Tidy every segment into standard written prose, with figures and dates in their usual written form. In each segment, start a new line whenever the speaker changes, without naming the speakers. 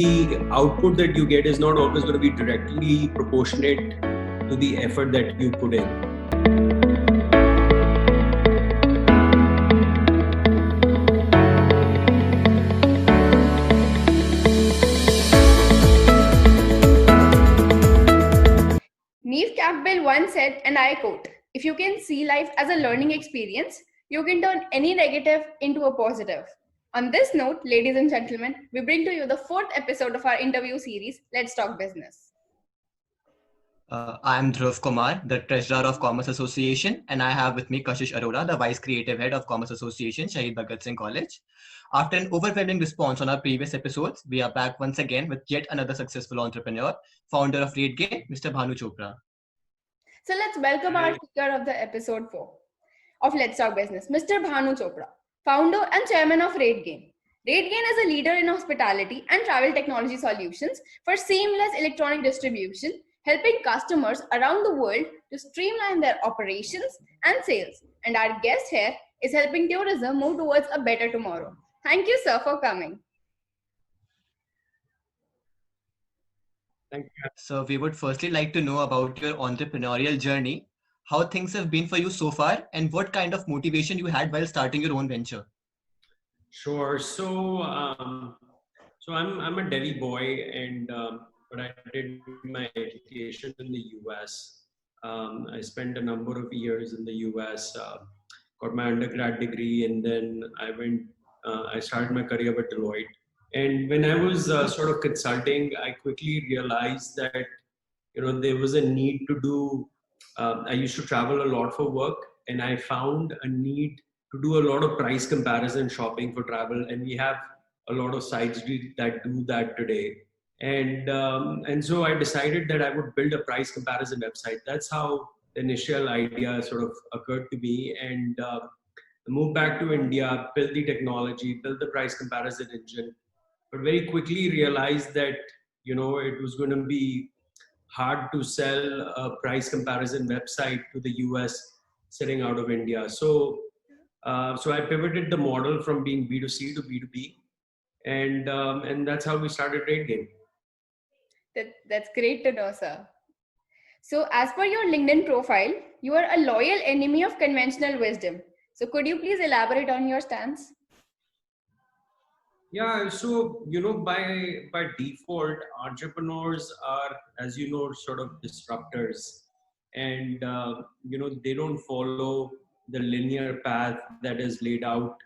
the output that you get is not always going to be directly proportionate to the effort that you put in.
Neve Campbell once said, and I quote, "If you can see life as a learning experience, you can turn any negative into a positive." On this note, ladies and gentlemen, we bring to you the fourth episode of our interview series, Let's Talk Business.
I'm Dhruv Kumar, the Treasurer of Commerce Association, and I have with me Kashish Arora, the Vice Creative Head of Commerce Association, Shaheed Bhagat Singh College. After an overwhelming response on our previous episodes, we are back once again with yet another successful entrepreneur, founder of RateGain, Mr. Bhanu Chopra.
So let's welcome our speaker of the episode 4 of Let's Talk Business, Mr. Bhanu Chopra, founder and chairman of RateGain. RateGain is a leader in hospitality and travel technology solutions for seamless electronic distribution, helping customers around the world to streamline their operations and sales. And our guest here is helping tourism move towards a better tomorrow. Thank you, sir, for coming.
Thank you.
So we would firstly like to know about your entrepreneurial journey, how things have been for you so far, and what kind of motivation you had while starting your own venture.
Sure. So I'm a Delhi boy, and but I did my education in the U.S. I spent a number of years in the U.S. Got my undergrad degree, and then I started my career with Deloitte. And when I was sort of consulting, I quickly realized that there was a need to do. I used to travel a lot for work, and I found a need to do a lot of price comparison shopping for travel, and we have a lot of sites that do that today. And so I decided that I would build a price comparison website. That's how the initial idea sort of occurred to me, and moved back to India, built the technology, built the price comparison engine, but very quickly realized that it was going to be hard to sell a price comparison website to the US sitting out of India. So I pivoted the model from being B2C to B2B, and that's how we started RateGain.
That's great to know, sir. So as per your LinkedIn profile, you are a loyal enemy of conventional wisdom. So could you please elaborate on your stance?
Yeah, so by default, entrepreneurs are, as you know, sort of disruptors, and they don't follow the linear path that is laid out,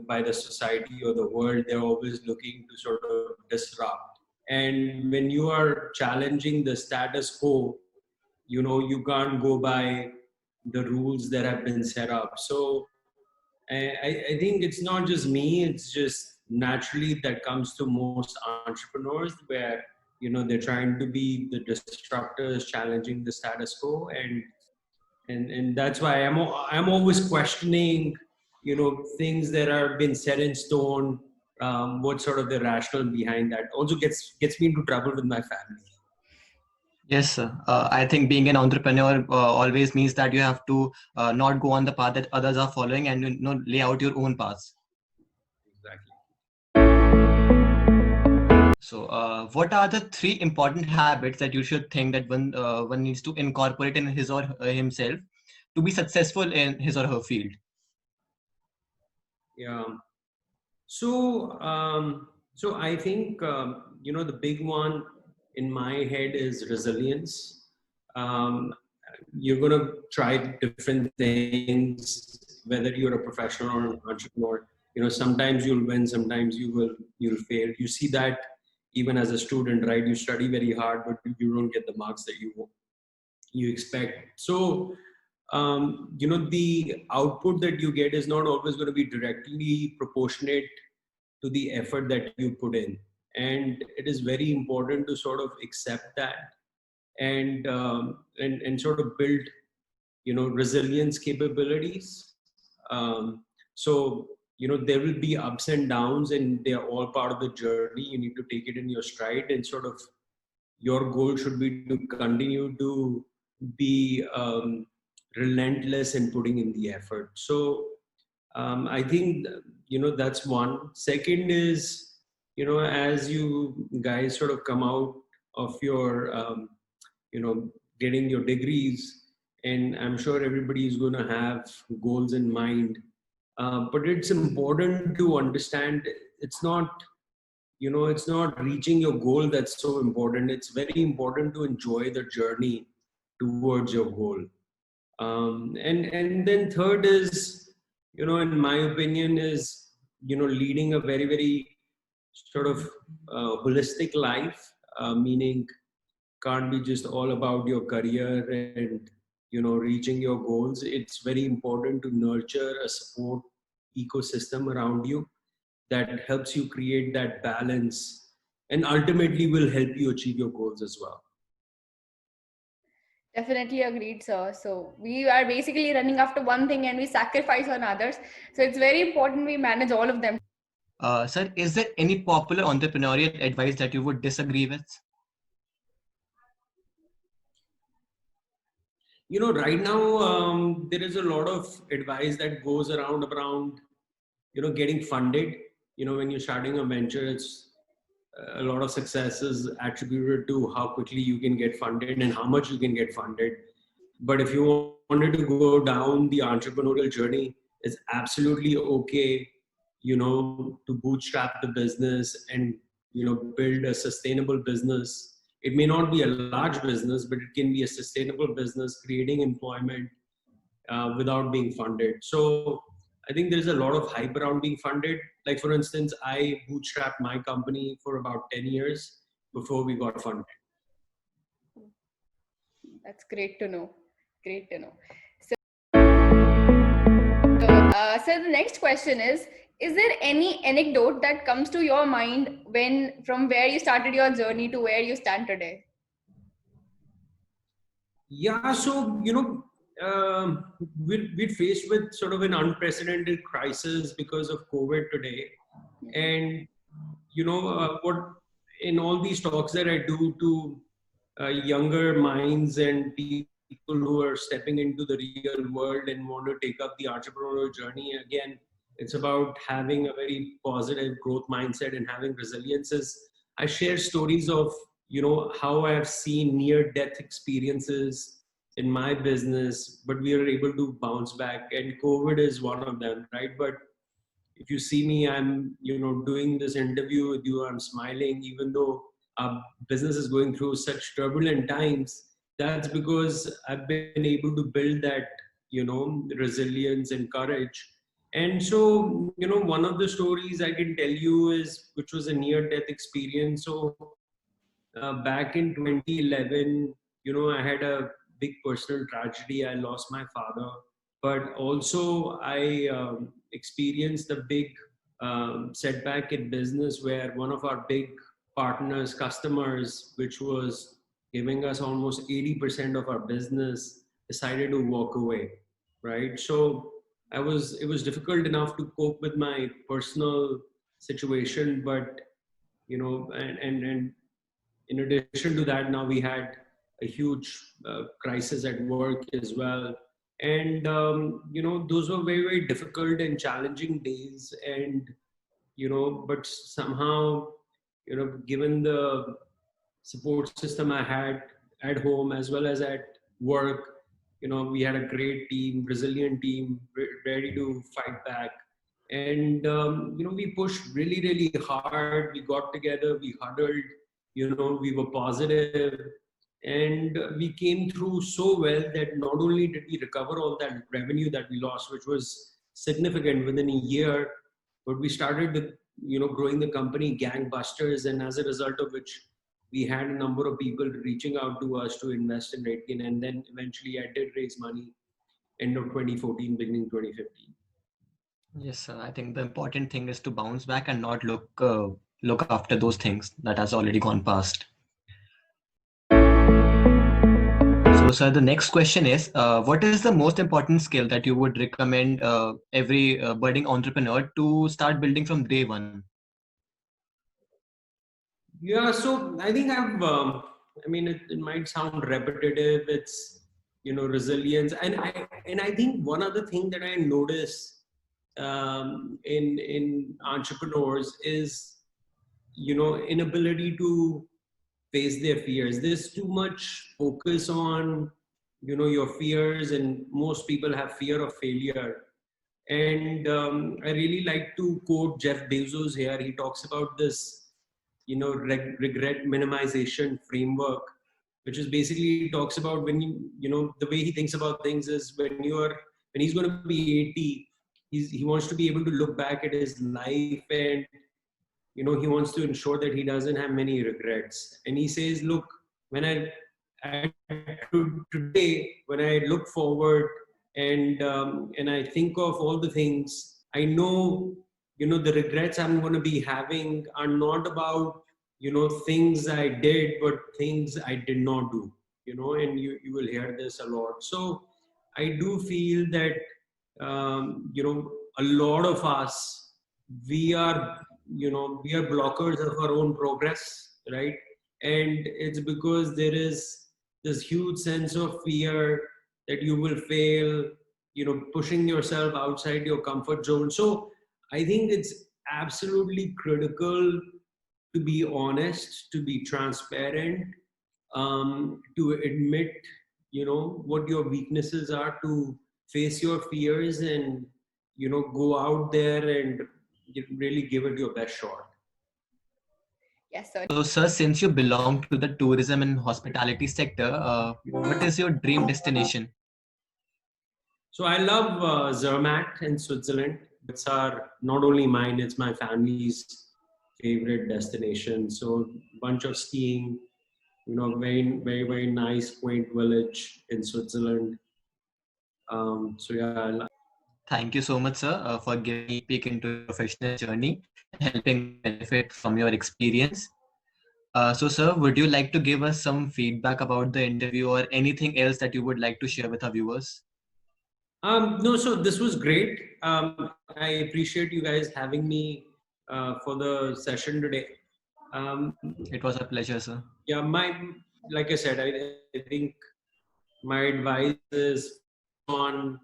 by the society or the world. They're always looking to sort of disrupt. And when you are challenging the status quo, you can't go by the rules that have been set up. So I think it's not just me, it's just naturally that comes to most entrepreneurs, where they're trying to be the disruptors, challenging the status quo, and that's why I'm always questioning things that are been set in stone. What sort of the rationale behind that also gets me into trouble with my family.
Yes, sir. I think being an entrepreneur always means that you have to not go on the path that others are following and lay out your own paths.
Exactly.
So, what are the 3 important habits that you should think that one needs to incorporate in his or himself to be successful in his or her field?
Yeah. So I think the big one in my head is resilience. You're gonna try different things, whether you're a professional or an entrepreneur. Sometimes you'll win, sometimes you'll fail. You see that even as a student, right? You study very hard, but you don't get the marks that you expect. So the output that you get is not always going to be directly proportionate to the effort that you put in, and it is very important to sort of accept that, and sort of build resilience capabilities. So there will be ups and downs, and they are all part of the journey. You need to take it in your stride, and sort of your goal should be to continue to be relentless in putting in the effort. So I think that's one. Second is as you guys sort of come out of your, getting your degrees, and I'm sure everybody is going to have goals in mind. But it's important to understand it's not, it's not reaching your goal that's so important. It's very important to enjoy the journey towards your goal. And then third is, in my opinion, is, leading a very, very sort of holistic life, meaning can't be just all about your career and, reaching your goals. It's very important to nurture a support ecosystem around you that helps you create that balance and ultimately will help you achieve your goals as well.
Definitely agreed, sir. So we are basically running after one thing and we sacrifice on others. So it's very important we manage all of them.
Sir, is there any popular entrepreneurial advice that you would disagree with?
Right now, there is a lot of advice that goes around, getting funded. When you're starting a venture, it's a lot of success is attributed to how quickly you can get funded and how much you can get funded. But if you wanted to go down the entrepreneurial journey, it's absolutely okay, to bootstrap the business and, build a sustainable business. It may not be a large business, but it can be a sustainable business, creating employment without being funded. So I think there's a lot of hype around being funded. Like, for instance, I bootstrapped my company for about 10 years before we got funded.
That's great to know. Great to know. So the next question is there any anecdote that comes to your mind from where you started your journey to where you stand today?
Yeah, so, we're faced with sort of an unprecedented crisis because of COVID today. And, what in all these talks that I do to younger minds and people who are stepping into the real world and want to take up the entrepreneurial journey, again, it's about having a very positive growth mindset and having resiliences. I share stories of, how I have seen near death experiences in my business, but we are able to bounce back. And COVID is one of them, right? But if you see me, I'm, doing this interview with you, I'm smiling, even though our business is going through such turbulent times. That's because I've been able to build that, resilience and courage. And so, one of the stories I can tell you is, which was a near death experience. So back in 2011, I had a big personal tragedy. I lost my father, but also I experienced a big setback in business where one of our big partners, customers, which was giving us almost 80% of our business, decided to walk away, right? So it was difficult enough to cope with my personal situation, but and in addition to that, now we had a huge crisis at work as well. And, those were very, very difficult and challenging days. And, but somehow, given the support system I had at home as well as at work, we had a great team, resilient team, ready to fight back. And, we pushed really, really hard. We got together, we huddled, we were positive, and we came through so well that not only did we recover all that revenue that we lost, which was significant within a year, but we started with, growing the company gangbusters. And as a result of which, we had a number of people reaching out to us to invest in RateGain. And then eventually I did raise money end of 2014, beginning 2015.
Yes, sir. I think the important thing is to bounce back and not look after those things that has already gone past. So, sir, the next question is, what is the most important skill that you would recommend every budding entrepreneur to start building from day one?
Yeah, so I think I mean, it might sound repetitive. It's, resilience. And I think one other thing that I notice in entrepreneurs is inability to face their fears. There's too much focus on, your fears, and most people have fear of failure. And I really like to quote Jeff Bezos here. He talks about this, regret minimization framework, which is basically talks about when the way he thinks about things is when he's going to be 80, he wants to be able to look back at his life, and he wants to ensure that he doesn't have many regrets. And he says, look, when today, when I look forward, and I think of all the things, I know, the regrets I'm going to be having are not about, things I did, but things I did not do, and you will hear this a lot. So I do feel that, a lot of us, we are, we are blockers of our own progress, right? And it's because there is this huge sense of fear that you will fail, pushing yourself outside your comfort zone. So I think it's absolutely critical to be honest, to be transparent, to admit, what your weaknesses are, to face your fears, and, go out there and really give it your best shot.
Yes, sir.
So, sir, since you belong to the tourism and hospitality sector, what is your dream destination?
So I love Zermatt in Switzerland. It's not only mine, it's my family's favorite destination. So bunch of skiing, very, very, very nice, quaint village in Switzerland. So yeah,
Thank you so much, sir, for giving me a peek into your professional journey and helping me benefit from your experience. So, sir, would you like to give us some feedback about the interview or anything else that you would like to share with our viewers?
No, so this was great. I appreciate you guys having me for the session today.
It was a pleasure, sir.
Yeah, like I said, I think my advice is on,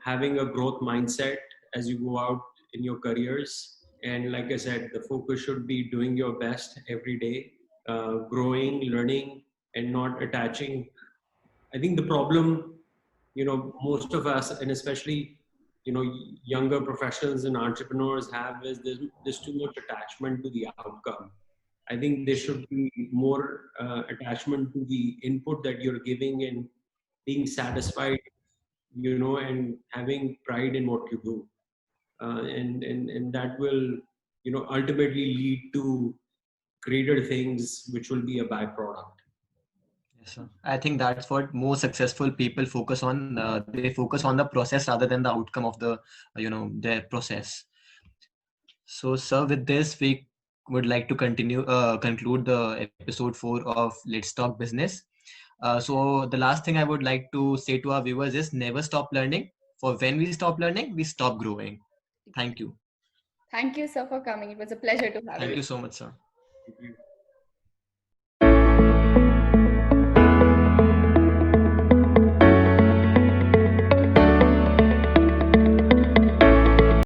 having a growth mindset as you go out in your careers. And like I said, the focus should be doing your best every day, growing, learning, and not attaching. I think the problem, most of us, and especially, younger professionals and entrepreneurs have, is there's too much attachment to the outcome. I think there should be more attachment to the input that you're giving, and being satisfied, and having pride in what you do. And that will, ultimately lead to greater things, which will be a byproduct.
Yes, sir. I think that's what most successful people focus on. They focus on the process rather than the outcome of the, their process. So, sir, with this, we would like to conclude the episode 4 of Let's Talk Business. So, the last thing I would like to say to our viewers is never stop learning. For when we stop learning, we stop growing. Thank you.
Thank you, sir, for coming. It was a pleasure to have you.
Thank you so much, sir.
Thank you.